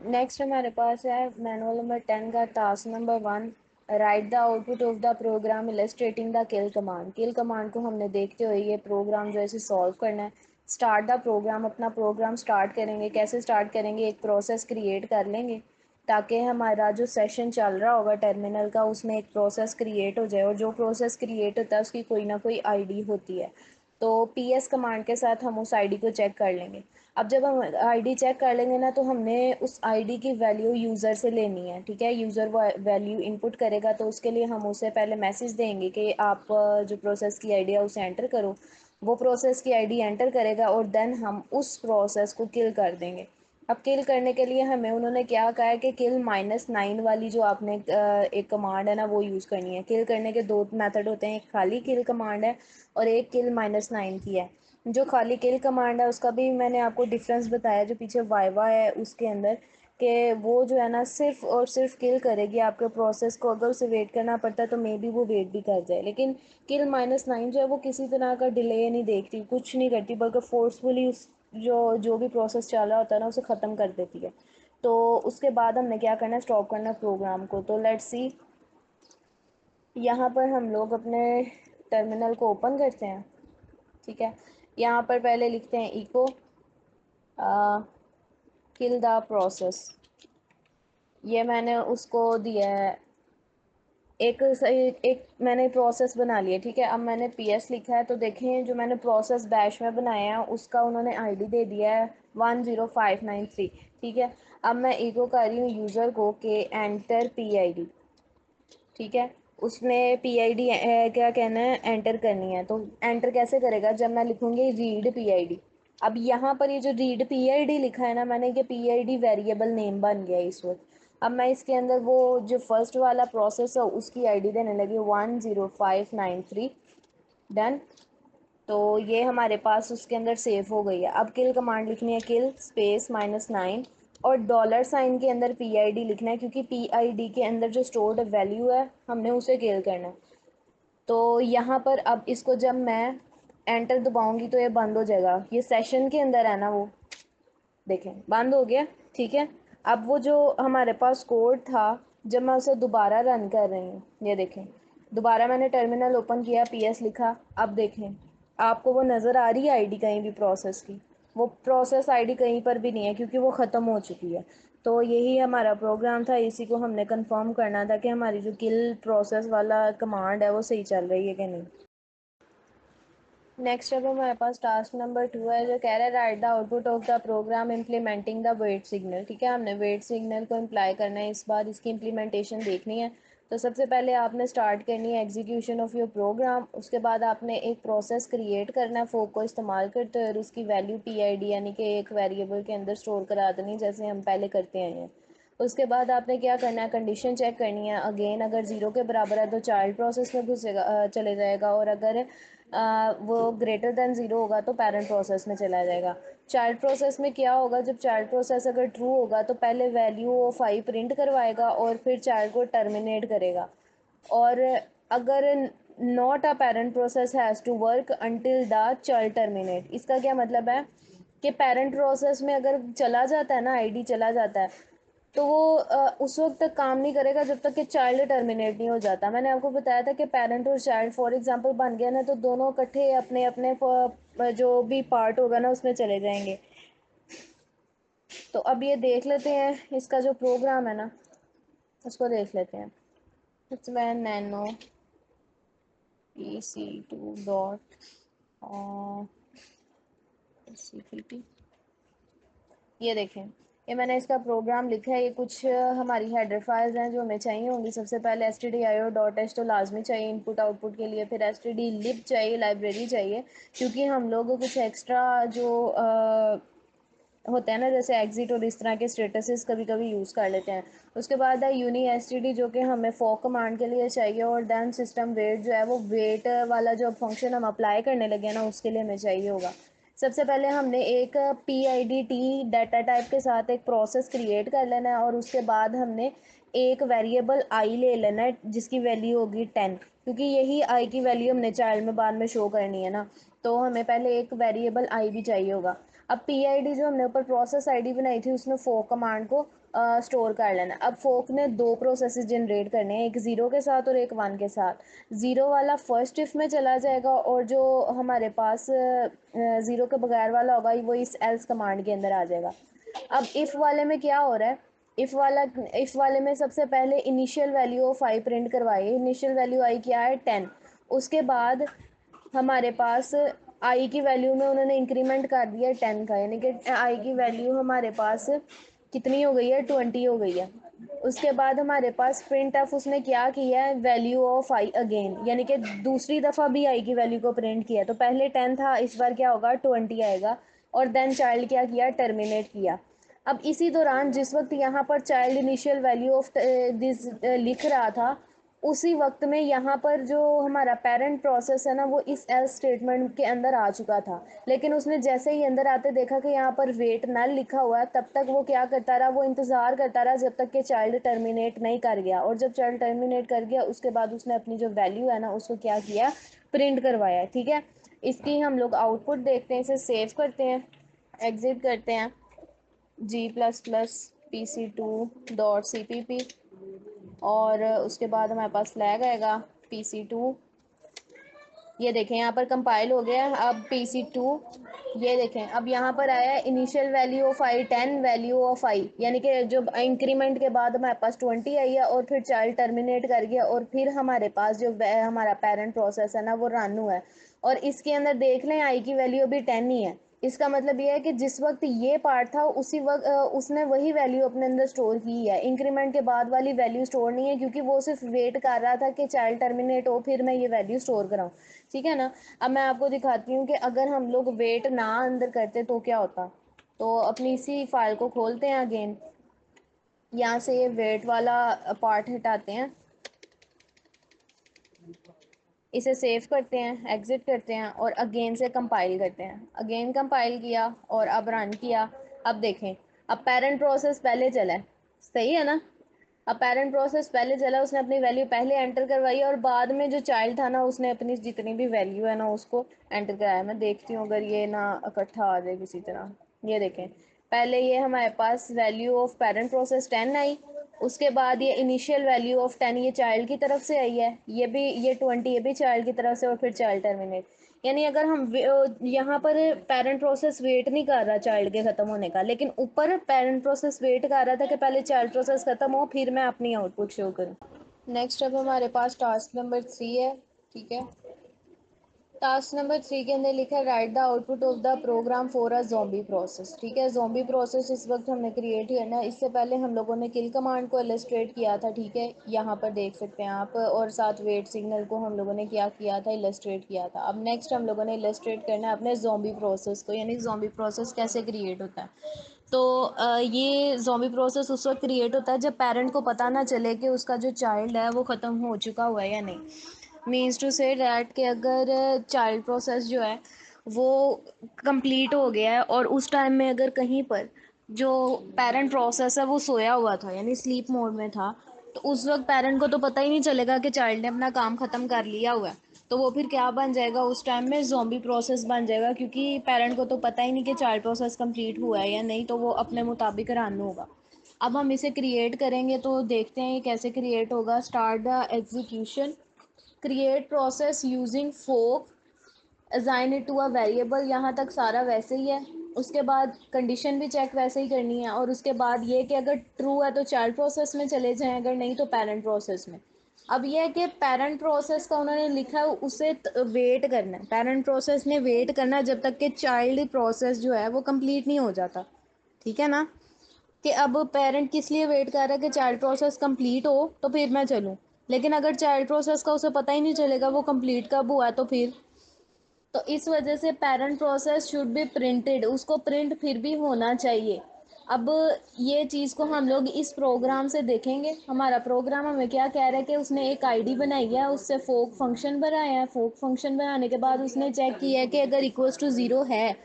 Next हमारे पास है manual number 10 का task number 1, write the output of the program illustrating the kill command. Kill command को हमने देखते हुए ये प्रोग्राम जो है इसे सॉल्व करना है। स्टार्ट द प्रोग्राम, अपना प्रोग्राम स्टार्ट करेंगे। कैसे स्टार्ट करेंगे, एक प्रोसेस क्रिएट कर लेंगे ताकि हमारा जो सेशन चल रहा होगा टर्मिनल का उसमें एक प्रोसेस क्रिएट हो जाए, और जो प्रोसेस क्रिएट होता है उसकी कोई ना कोई आईडी होती है। तो पीएस कमांड के साथ हम उस आईडी को चेक कर लेंगे। अब जब हम आईडी चेक कर लेंगे ना, तो हमने उस आईडी की वैल्यू यूज़र से लेनी है। ठीक है, यूज़र वो वैल्यू इनपुट करेगा, तो उसके लिए हम उसे पहले मैसेज देंगे कि आप जो प्रोसेस की आईडी है उसे एंटर करो। वो प्रोसेस की आईडी एंटर करेगा और देन हम उस प्रोसेस को किल कर देंगे। अब किल करने के लिए हमें उन्होंने क्या कहा है कि किल -9 वाली जो आपने एक कमांड है ना वो यूज़ करनी है। किल करने के दो मेथड होते हैं, एक खाली किल कमांड है और एक किल -9 की है। जो खाली किल कमांड है उसका भी मैंने आपको डिफरेंस बताया जो पीछे वाइवा है उसके अंदर, कि वो जो है ना सिर्फ और सिर्फ किल करेगी आपके प्रोसेस को। अगर उसे वेट करना पड़ता है तो मे बी वो वेट भी कर जाए, लेकिन किल -9 जो है वो किसी तरह का डिले नहीं देखती, कुछ नहीं करती, बल्कि फोर्सफुली उस जो जो भी प्रोसेस चल रहा होता है ना उसे ख़त्म कर देती है। तो उसके बाद हमने क्या करना है, स्टॉप करना है प्रोग्राम को। तो लेट्स सी, यहाँ पर हम लोग अपने टर्मिनल को ओपन करते हैं। ठीक है, यहाँ पर पहले लिखते हैं इको किल द प्रोसेस। ये मैंने उसको दिया है एक मैंने प्रोसेस बना लिया। ठीक है, अब मैंने पीएस लिखा है, तो देखें जो मैंने प्रोसेस बैश में बनाया है उसका उन्होंने आईडी दे दिया है 10593। ठीक है, अब मैं इको कर रही हूँ यूज़र को कि एंटर पीआईडी। ठीक है, उसने पीआईडी क्या कहना है, एंटर करनी है। तो एंटर कैसे करेगा, जब मैं लिखूंगी रीड पीआईडी। अब यहाँ पर ये जो रीड पीआईडी लिखा है ना मैंने, ये पीआईडी वेरिएबल नेम बन गया इस वक्त। अब मैं इसके अंदर वो जो फर्स्ट वाला प्रोसेस है उसकी आईडी देने लगी 10593। डन। तो ये हमारे पास उसके अंदर सेव हो गई है। अब किल कमांड लिखनी है, किल स्पेस -9 और $साइन के अंदर पीआईडी लिखना है, क्योंकि पीआईडी के अंदर जो स्टोर्ड वैल्यू है हमने उसे किल करना है। तो यहाँ पर अब इसको जब मैं एंटर दबाऊंगी तो ये बंद हो जाएगा। ये सेशन के अंदर है ना, वो देखें बंद हो गया। ठीक है, अब वो जो हमारे पास कोड था, जब मैं उसे दोबारा रन कर रही हूँ, ये देखें दोबारा मैंने टर्मिनल ओपन किया, पीएस लिखा। अब देखें आपको वो नज़र आ रही है आईडी कहीं भी प्रोसेस की, वो प्रोसेस आईडी कहीं पर भी नहीं है क्योंकि वो ख़त्म हो चुकी है। तो यही हमारा प्रोग्राम था, इसी को हमने कंफर्म करना था कि हमारी जो किल प्रोसेस वाला कमांड है वो सही चल रही है कि नहीं। नेक्स्ट अब हमारे पास टास्क नंबर 2 है जो कह रहा है write the output of the program implementing the wait signal. ठीक है, हमने वेट सिग्नल को इम्प्लाई करना है, इस बार इसकी इम्प्लीमेंटेशन देखनी है। तो सबसे पहले आपने स्टार्ट करनी है एग्जीक्यूशन ऑफ योर प्रोग्राम। उसके बाद आपने एक प्रोसेस क्रिएट करना है फोक को इस्तेमाल करते हुए, और उसकी वैल्यू पीआईडी यानी कि एक वेरिएबल के अंदर स्टोर करा देनी जैसे हम पहले करते आए हैं। उसके बाद आपने क्या करना है, कंडीशन चेक करनी है। अगेन अगर ज़ीरो के बराबर है तो चाइल्ड प्रोसेस में घुसेगा, चले जाएगा, और अगर वो ग्रेटर देन ज़ीरो होगा तो पेरेंट प्रोसेस में चला जाएगा। चाइल्ड प्रोसेस में क्या होगा, जब चाइल्ड प्रोसेस अगर ट्रू होगा तो पहले वैल्यू ऑफ आई प्रिंट करवाएगा और फिर चाइल्ड को टर्मिनेट करेगा। और अगर not a parent process has to work until the child terminate, इसका क्या मतलब है कि पेरेंट प्रोसेस में अगर चला जाता है ना, आईडी चला जाता है, तो वो उस वक्त तक काम नहीं करेगा जब तक कि चाइल्ड टर्मिनेट नहीं हो जाता। मैंने आपको बताया था कि पेरेंट और चाइल्ड फॉर एग्जांपल बन गया ना, तो दोनों इकट्ठे अपने अपने जो भी पार्ट होगा ना उसमें चले जाएंगे। तो अब ये देख लेते हैं इसका जो प्रोग्राम है ना उसको देख लेते हैं। It's van nano EC2 dot CPP। ये देखें, ये मैंने इसका प्रोग्राम लिखा है। ये कुछ हमारी हेडर फाइल्स हैं जो हमें चाहिए होंगी। सबसे पहले stdio.h तो लाजमी चाहिए इनपुट आउटपुट के लिए, फिर stdlib चाहिए, लाइब्रेरी चाहिए, क्योंकि हम लोग कुछ एक्स्ट्रा जो होते हैं ना जैसे एग्जिट और इस तरह के स्टेटसेस कभी कभी यूज़ कर लेते हैं। उसके बाद है यूनी std जो कि हमें फॉक कमांड के लिए चाहिए, और देन सिस्टम वेट जो है वो वेट वाला जो फंक्शन हम अप्लाई करने लगे ना उसके लिए हमें चाहिए होगा। सबसे पहले हमने एक PIDT डाटा टाइप के साथ एक प्रोसेस क्रिएट कर लेना है, और उसके बाद हमने एक वेरिएबल आई ले लेना है जिसकी वैल्यू होगी 10, क्योंकि यही आई की वैल्यू हमने चाइल्ड में बाद में शो करनी है ना, तो हमें पहले एक वेरिएबल आई भी चाहिए होगा। अब PID जो हमने ऊपर प्रोसेस ID बनाई थी उसमें फोक कमांड को स्टोर कर लेना। अब फोक ने दो प्रोसेसेस जनरेट करने हैं, एक 0 के साथ और एक 1 के साथ। 0 वाला फर्स्ट इफ में चला जाएगा और जो हमारे पास 0 के बगैर वाला होगा वो इस एल्स कमांड के अंदर आ जाएगा। अब इफ़ वाले में क्या हो रहा है, इफ़ वाले में सबसे पहले initial value of I print करवाइए। इनिशियल वैल्यू आई क्या है 10। उसके बाद हमारे पास आई की वैल्यू में उन्होंने इंक्रीमेंट कर दिया 10 का, यानी कि आई की वैल्यू हमारे पास कितनी हो गई है 20 हो गई है। उसके बाद हमारे पास प्रिंट ऑफ उसने क्या किया है वैल्यू ऑफ आई अगेन, यानी कि दूसरी दफ़ा भी आई की वैल्यू को प्रिंट किया। तो पहले 10 था, इस बार क्या होगा 20 आएगा। और देन चाइल्ड क्या किया टर्मिनेट किया। अब इसी दौरान जिस वक्त यहाँ पर child initial value of this लिख रहा था, उसी वक्त में यहाँ पर जो हमारा पेरेंट प्रोसेस है ना वो इस एल्स स्टेटमेंट के अंदर आ चुका था। लेकिन उसने जैसे ही अंदर आते देखा कि यहाँ पर वेट नल लिखा हुआ है, तब तक वो क्या करता रहा, वो इंतज़ार करता रहा जब तक कि चाइल्ड टर्मिनेट नहीं कर गया। और जब चाइल्ड टर्मिनेट कर गया उसके बाद उसने अपनी जो वैल्यू है ना उसको क्या किया प्रिंट करवाया। ठीक है, इसकी हम लोग आउटपुट देखते हैं, इसे सेव करते हैं, एग्जिट करते हैं, g++pc2.cpp और उसके बाद हमारे पास फ्लैग आएगा pc2। ये देखें यहाँ पर कंपाइल हो गया। अब pc2 ये देखें अब यहाँ पर आया है initial value of I 10 value of I, यानी कि जो इंक्रीमेंट के बाद हमारे पास 20 आई है और फिर चाइल्ड टर्मिनेट कर गया और फिर हमारे पास जो हमारा पेरेंट प्रोसेस है ना वो रन हुआ है। और इसके अंदर देख लें आई की वैल्यू अभी 10 ही है। इसका मतलब ये है कि जिस वक्त ये पार्ट था उसी वक्त उसने वही वैल्यू अपने अंदर स्टोर की है। इंक्रीमेंट के बाद वाली वैल्यू स्टोर नहीं है, क्योंकि वो सिर्फ वेट कर रहा था कि चाइल्ड टर्मिनेट हो फिर मैं ये वैल्यू स्टोर कराऊँ। ठीक है ना। अब मैं आपको दिखाती हूँ कि अगर हम लोग वेट ना अंदर करते तो क्या होता। तो अपनी इसी फाइल को खोलते हैं अगेन, यहाँ से ये वेट वाला पार्ट हटाते हैं, इसे सेव करते हैं, एग्जिट करते हैं और अगेन से कंपाइल करते हैं। अगेन कंपाइल किया और अब रन किया। अब देखें अब पेरेंट प्रोसेस पहले चला है, सही है ना। अब पेरेंट प्रोसेस पहले चला, उसने अपनी वैल्यू पहले एंटर करवाई और बाद में जो चाइल्ड था ना उसने अपनी जितनी भी वैल्यू है ना उसको एंटर कराया। मैं देखती हूँ अगर ये ना इकट्ठा आ जाए किसी तरह। ये देखें पहले ये हमारे पास वैल्यू ऑफ पेरेंट प्रोसेस 10 आई, उसके बाद ये इनिशियल वैल्यू ऑफ 10 ये चाइल्ड की तरफ से आई है, ये भी ये 20 ये भी चाइल्ड की तरफ से और फिर चाइल्ड टर्मिनेट। यानी अगर हम यहाँ पर पेरेंट प्रोसेस वेट नहीं कर रहा चाइल्ड के ख़त्म होने का, लेकिन ऊपर पेरेंट प्रोसेस वेट कर रहा था कि पहले चाइल्ड प्रोसेस ख़त्म हो फिर मैं अपनी आउटपुट शो करूँ। नेक्स्ट अब हमारे पास टास्क नंबर 3 है। ठीक है, टास्क नंबर 3 के अंदर लिखा है write the output of the program for a zombie process. ठीक है, ज़ॉम्बी प्रोसेस इस वक्त हमने क्रिएट किया ना, इससे पहले हम लोगों ने किल कमांड को इलस्ट्रेट किया था। ठीक है, यहाँ पर देख सकते हैं आप, और साथ वेट सिग्नल को हम लोगों ने क्या किया था इलस्ट्रेट किया था। अब नेक्स्ट हम लोगों ने इलस्ट्रेट करना है अपने ज़ॉम्बी प्रोसेस को, यानी ज़ॉम्बी प्रोसेस कैसे क्रिएट होता है। तो ये ज़ॉम्बी प्रोसेस उस वक्त क्रिएट होता है जब पेरेंट को पता ना चले कि उसका जो चाइल्ड है वो ख़त्म हो चुका हुआ है या नहीं। मीन्स टू से डैट कि अगर चाइल्ड प्रोसेस जो है वो कंप्लीट हो गया है और उस टाइम में अगर कहीं पर जो पेरेंट प्रोसेस है वो सोया हुआ था यानी स्लीप मोड में था, तो उस वक्त पेरेंट को तो पता ही नहीं चलेगा कि चाइल्ड ने अपना काम ख़त्म कर लिया हुआ है। तो वो फिर क्या बन जाएगा उस टाइम में ज़ॉम्बी प्रोसेस बन जाएगा, क्योंकि पेरेंट को तो पता ही नहीं कि चाइल्ड प्रोसेस कंप्लीट हुआ है या नहीं, तो वो अपने मुताबिक रन होगा। अब हम इसे क्रिएट करेंगे तो देखते हैं ये कैसे क्रिएट होगा। Start the execution, create process using fork, assign it to a variable, यहाँ तक सारा वैसे ही है। उसके बाद कंडीशन भी चेक वैसे ही करनी है और उसके बाद ये कि अगर ट्रू है तो चाइल्ड प्रोसेस में चले जाएं, अगर नहीं तो पेरेंट प्रोसेस में। अब यह है कि पेरेंट प्रोसेस का उन्होंने लिखा है उसे वेट करना है, पेरेंट प्रोसेस ने वेट करना है जब तक कि चाइल्ड प्रोसेस जो है वो कंप्लीट नहीं हो जाता। ठीक है ना, कि अब पेरेंट किस लिए वेट कर रहा है कि चाइल्ड प्रोसेस कंप्लीट हो तो फिर मैं चलूँ। लेकिन अगर चाइल्ड प्रोसेस का उसे पता ही नहीं चलेगा वो कंप्लीट कब हुआ तो फिर, तो इस वजह से parent process should be printed, उसको प्रिंट फिर भी होना चाहिए। अब ये चीज़ को हम लोग इस प्रोग्राम से देखेंगे। हमारा प्रोग्राम हमें क्या कह रहा है कि उसने एक आईडी बनाई है, उससे फोक फंक्शन बनाया है। फोक फंक्शन बनाने के बाद उसने चेक किया है कि अगर इक्वल्स टू 0 है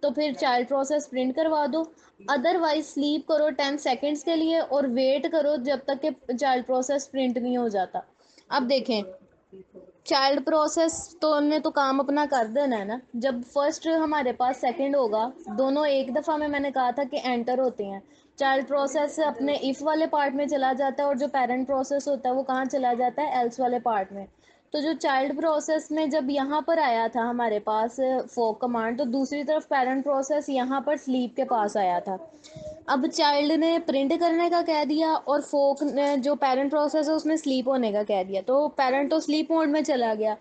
तो फिर चाइल्ड प्रोसेस प्रिंट करवा दो, अदरवाइज स्लीप करो 10 सेकेंड्स के लिए और वेट करो जब तक कि चाइल्ड प्रोसेस प्रिंट नहीं हो जाता। अब देखें चाइल्ड प्रोसेस तो हमने तो काम अपना कर देना है ना। जब फर्स्ट हमारे पास सेकंड होगा, दोनों एक दफ़ा में मैंने कहा था कि एंटर होते हैं। चाइल्ड प्रोसेस अपने इफ़ वाले पार्ट में चला जाता है और जो पेरेंट प्रोसेस होता है वो कहाँ चला जाता है, एल्स वाले पार्ट में। तो जो चाइल्ड प्रोसेस में जब यहाँ पर आया था हमारे पास फोक कमांड, तो दूसरी तरफ पेरेंट प्रोसेस यहाँ पर स्लीप के पास आया था। अब चाइल्ड ने प्रिंट करने का कह दिया और फोक ने, जो पेरेंट प्रोसेस है, उसने स्लीप होने का कह दिया। तो पेरेंट तो स्लीप मोड में चला गया।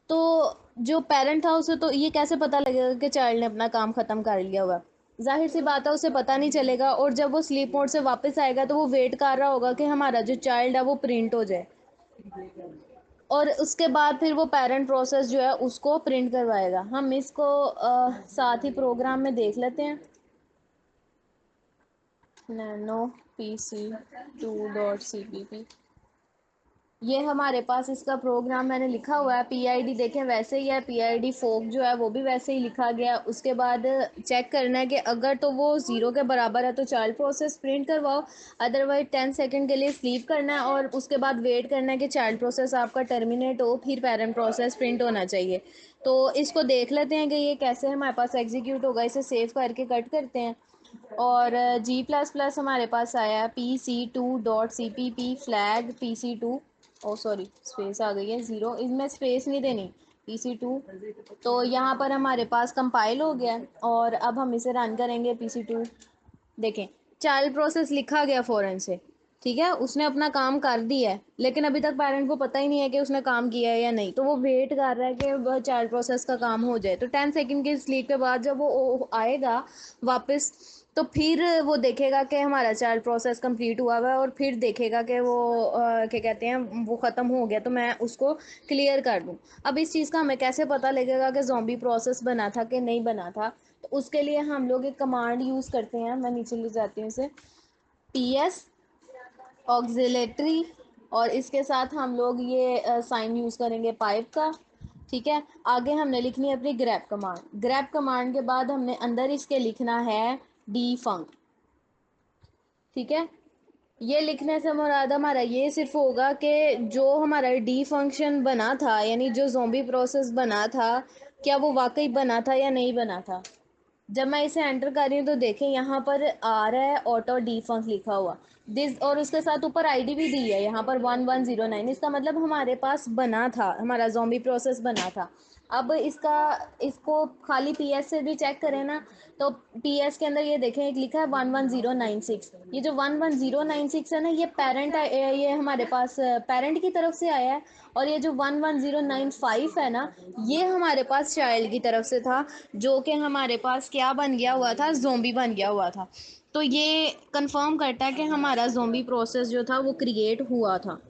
तो जो पेरेंट था उसे तो ये कैसे पता लगेगा कि चाइल्ड ने अपना काम ख़त्म कर लिया हुआ। जाहिर सी बात है उसे पता नहीं चलेगा, और जब वो स्लीप मोड से वापस आएगा तो वो वेट कर रहा होगा कि हमारा जो चाइल्ड है वो प्रिंट हो जाए, और उसके बाद फिर वो पेरेंट प्रोसेस जो है उसको प्रिंट करवाएगा। हम इसको साथ ही प्रोग्राम में देख लेते हैं। नैनो PC2.cpp, ये हमारे पास इसका प्रोग्राम मैंने लिखा हुआ है। पीआईडी देखें वैसे ही है, पीआईडी फोक जो है वो भी वैसे ही लिखा गया। उसके बाद चेक करना है कि अगर तो वो ज़ीरो के बराबर है तो चाइल्ड प्रोसेस प्रिंट करवाओ, अदरवाइज 10 सेकंड के लिए स्लीप करना है और उसके बाद वेट करना है कि चाइल्ड प्रोसेस आपका टर्मिनेट हो, फिर पेरेंट प्रोसेस प्रिंट होना चाहिए। तो इसको देख लेते हैं कि ये कैसे हमारे पास एग्जीक्यूट होगा। इसे सेव करके कट करते हैं, और G++ हमारे पास आया है PC2.cpp फ्लैग PC2। ओ सॉरी, स्पेस आ गई है, ज़ीरो, इसमें स्पेस नहीं देनी, PC2। तो यहाँ पर हमारे पास कंपाइल हो गया है, और अब हम इसे रन करेंगे PC2। देखें, चाइल्ड प्रोसेस लिखा गया फ़ौरन से, ठीक है, उसने अपना काम कर दिया है, लेकिन अभी तक पेरेंट को पता ही नहीं है कि उसने काम किया है या नहीं। तो वो वेट कर रहा है कि वह चाइल्ड प्रोसेस का काम हो जाए। तो 10 सेकंड के स्लीप के बाद जब वो आएगा वापस, तो फिर वो देखेगा कि हमारा चाइल्ड प्रोसेस कंप्लीट हुआ हुआ है, और फिर देखेगा कि वो क्या कहते हैं, वो ख़त्म हो गया, तो मैं उसको क्लियर कर दूँ। अब इस चीज़ का हमें कैसे पता लगेगा कि ज़ॉम्बी प्रोसेस बना था कि नहीं बना था? तो उसके लिए हम लोग एक कमांड यूज़ करते हैं। मैं नीचे ले जाती हूँ इसे, PS ऑक्सिलेटरी, और इसके साथ हम लोग ये साइन यूज़ करेंगे पाइप का, ठीक है। आगे हमने लिखनी है अपनी ग्रैप कमांड। ग्रैप कमांड के बाद हमने अंदर इसके लिखना है डिफंक, ठीक है। ये लिखने से मुराद हमारा ये सिर्फ होगा कि जो हमारा डी फंक्शन बना था, यानी जो ज़ॉम्बी प्रोसेस बना था, क्या वो वाकई बना था या नहीं बना था। जब मैं इसे एंटर कर रही हूँ तो देखें यहाँ पर आ रहा है ऑटो डिफंक लिखा हुआ दिस, और उसके साथ ऊपर आईडी भी दी है यहाँ पर 1109। इसका मतलब हमारे पास बना था, हमारा ज़ॉम्बी प्रोसेस बना था। अब इसको खाली पीएस से भी चेक करें ना, तो पीएस के अंदर ये देखें एक लिखा है 11096। ये जो 11096 है ना, ये पेरेंट, ये हमारे पास पेरेंट की तरफ से आया है, और ये जो 11095 है ना, ये हमारे पास चाइल्ड की तरफ से था, जो कि हमारे पास क्या बन गया हुआ था, ज़ोंबी बन गया हुआ था। तो ये कंफर्म करता है कि हमारा ज़ोंबी प्रोसेस जो था वो क्रिएट हुआ था।